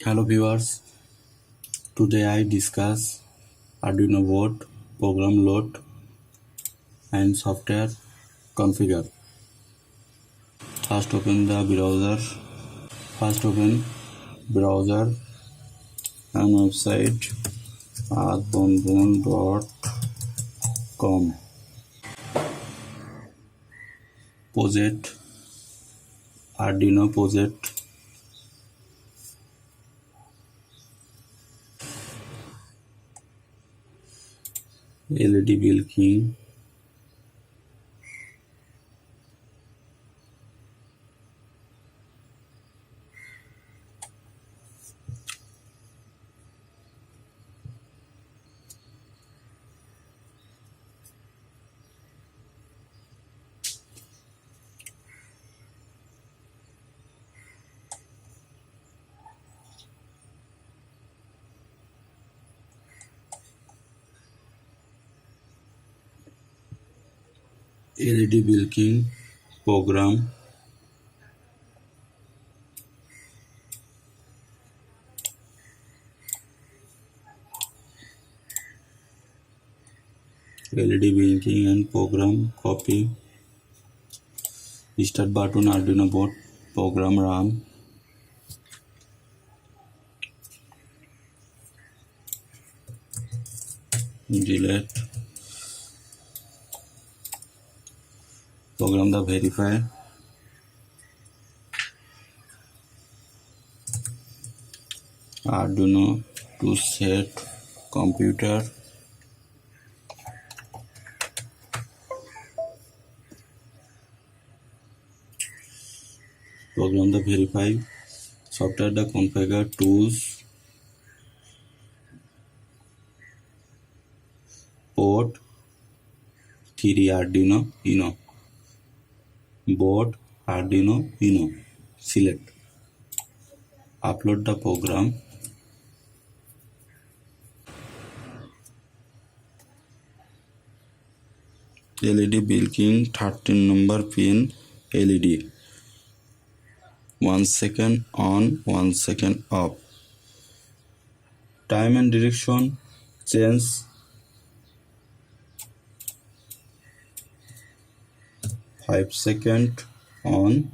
Hello viewers, today I discuss Arduino board, program load and software configure. First open browser and website earthbondhon.com. Project Arduino project. LED blinking. LED blinking program. LED blinking and program copy. Start button Arduino board program run. Delete. Program the verify. Arduino to set computer. Program the verify. Software the configure tools. Port 3 Arduino Uno. Board Arduino Uno. Select. Upload the program. LED blinking 13 number pin LED. 1 second on, 1 second off. Time and direction change. 5 second on,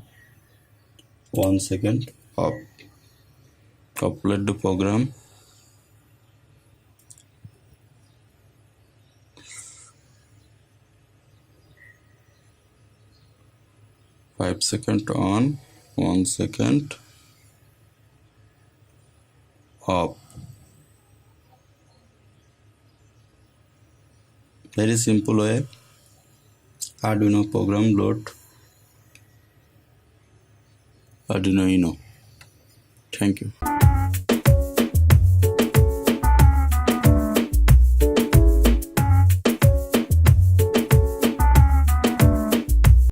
1 second off. Calculate the program. Five second on, 1 second off. Very simple way. Arduino program load Arduino Uno. Thank you.